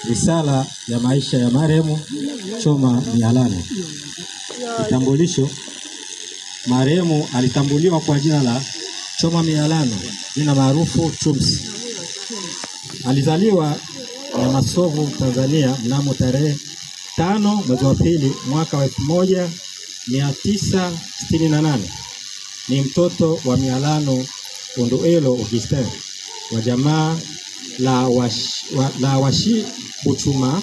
risala ya maisha ya marehemu Choma Mialano. Kitambulisho: marehemu alitambuliwa kwa jina la Choma Mialano, jina maarufu Chumsi. Alizaliwa Masovu, Tanzania mnamo tarehe 5 mwezi wa pili mwaka wa 1968. Ni mtoto wa Mialano Ondoelo Augustin wa jamaa la Washi Buchuma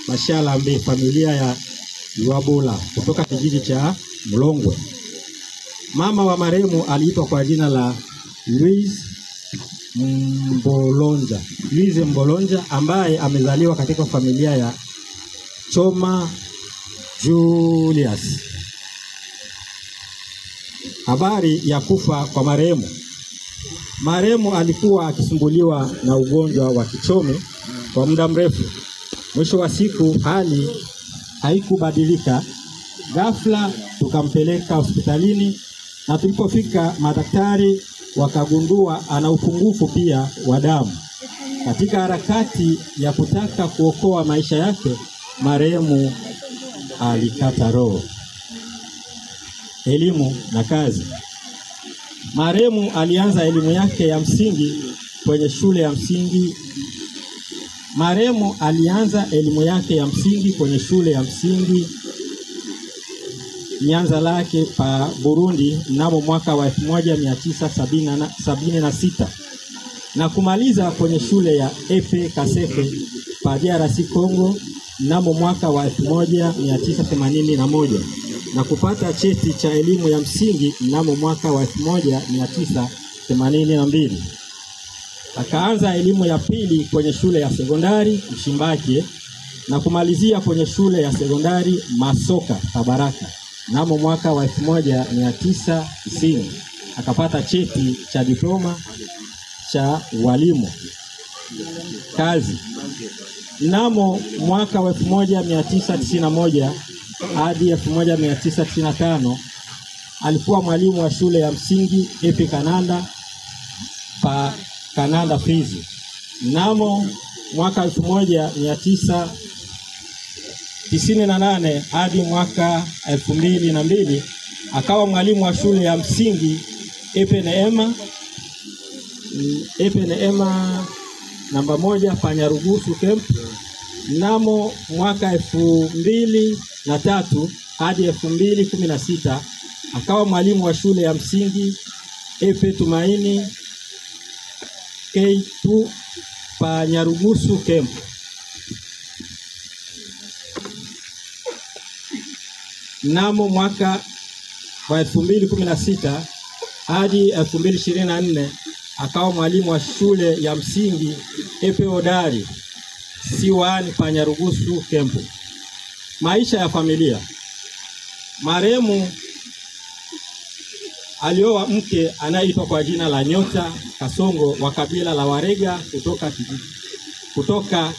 Bashalambe, familia ya Yuabola kutoka kijiji cha Mlongwe. Mama wa marehemu aliitwa kwa jina la Louise Mbolonja ambaye amezaliwa katika familia ya Choma Julius. Habari ya kufa kwa marehemu. Marehemu alikuwa akisumbuliwa na ugonjwa wa kichomi kwa muda mrefu. Mwisho wa siku hali haikubadilika. Ghafla tukampeleka hospitalini, na tulipofika madaktari wakagundua ana upungufu pia wa damu. Katika harakati ya kutaka kuokoa maisha yake, marehemu alikata roho. Elimu na kazi. Marehemu alianza elimu yake ya msingi kwenye shule ya msingi. Nyanza Lake pa Burundi mnamo mwaka wa 1976 na kumaliza kwenye shule ya Epe Kasefe pa DRC Congo mnamo mwaka wa 1981 na kupata cheti cha elimu ya msingi mnamo mwaka wa 1982. Akaanza elimu ya pili kwenye shule ya sekondari Mshimbake na kumalizia kwenye shule ya sekondari Masoka Tabaraka mnamo mwaka wa 1990. Akapata cheti cha diploma cha walimu. Kazi. Mnamo mwaka wa 1991 hadi 1995 alikuwa mwalimu wa shule ya msingi Epe Kananda pa Kananda Fizi. Mnamo mwaka 1998 hadi mwaka 2002 akawa mwalimu wa shule ya msingi Epe Neema namba 1 Panyarugusu Camp. Mnamo mwaka 2003 hadi 2016 akawa mwalimu wa shule ya msingi Epe Tumaini K2 Panyarugusu Camp. Mnamo mwaka wa 2016 hadi 2024 akawa mwalimu wa shule ya msingi Epe Odari C1 Panyarugusu Camp. Maisha ya familia. Marehemu alioa mke anayeitwa kwa jina la Nyota Kasongo wa kabila la Warega kutoka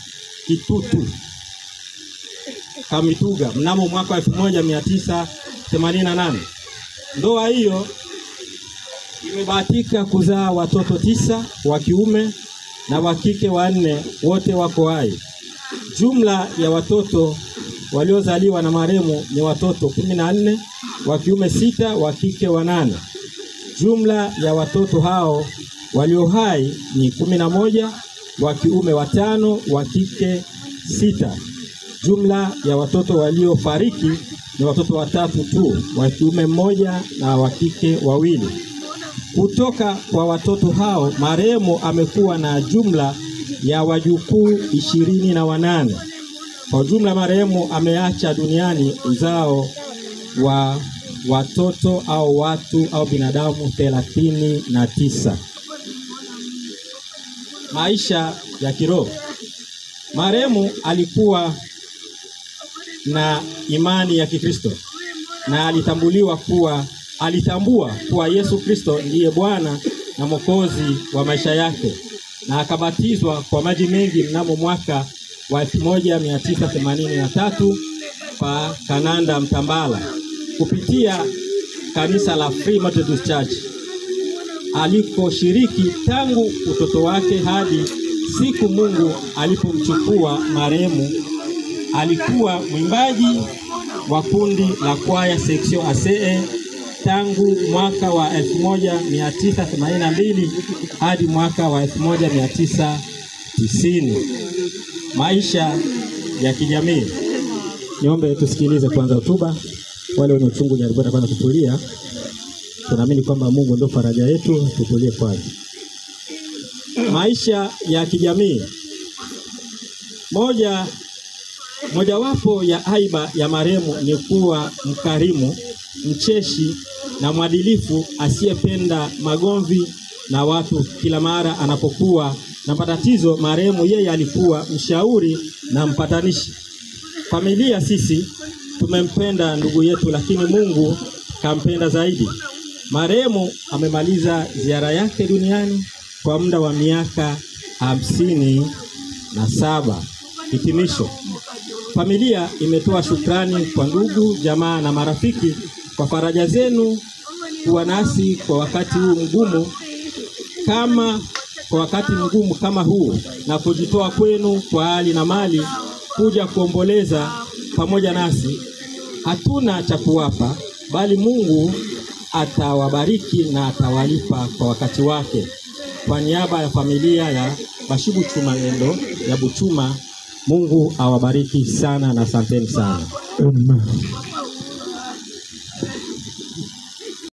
Kitutu Kamituga mnamo mwaka 1988. Ndoa hiyo imebahatika kuzaa watoto 9 wa kiume na wa kike 4, wote wako hai. Jumla ya watoto waliozaliwa na marehemu ni watoto 14, wa kiume 6, wa kike 8. Jumla ya watoto hao walio hai ni 11, wa kiume 5, wa kike 6. Jumla ya watoto waliofariki ni watoto 3 tu, wa kiume 1 na wa kike 2. Kutoka kwa watoto hao marehemu amekuwa na jumla ya wajukuu 28. Kwa jumla marehemu ameacha duniani uzao wa watoto au watu au binadamu 39. Maisha ya kiroho. Marehemu alikuwa na imani ya Kikristo na alitambua kuwa Yesu Kristo ndiye Bwana na Mwokozi wa maisha yake, na akabatizwa kwa maji mengi mnamo mwaka wa 1983 pa Kananda Mtambala kupitia kanisa la Free Methodist Church alikoshiriki tangu utoto wake hadi siku Mungu alipomchukua marehemu, alikuwa mwimbaji wa kundi la kwaya Section ACE tangu mwaka wa 1982 hadi mwaka wa 1990. Maisha ya kijamii. Niombe tusikilize kwanza hotuba. Wale wenye uchungu jaribu kwanza kutulia. Tunaamini kwamba Mungu ndio faraja yetu, tutulie kwanza. Maisha ya kijamii. Mojawapo ya aiba ya marehemu ni kuwa mkarimu, mcheshi na mwadilifu asiyependa magomvi na watu. Kila mara anapokuwa na matatizo, marehemu yeye alikuwa mshauri na mpatanishi. Familia sisi tumempenda ndugu yetu, lakini Mungu kampenda zaidi. Marehemu amemaliza ziara yake duniani kwa muda wa miaka 57. Hitimisho. Familia imetoa shukrani kwa ndugu, jamaa na marafiki kwa faraja zenu kuwa nasi kwa wakati huu mgumu kama huu, na kujitoa kwenu kwa hali na mali kuja kuomboleza pamoja nasi. Hatuna cha kuwapa, bali Mungu atawabariki na atawalipa kwa wakati wake. Kwa niaba ya familia ya Bashibu Chuma Endo ya Buchuma, Mungu awabariki sana na asanteni sana. Amen.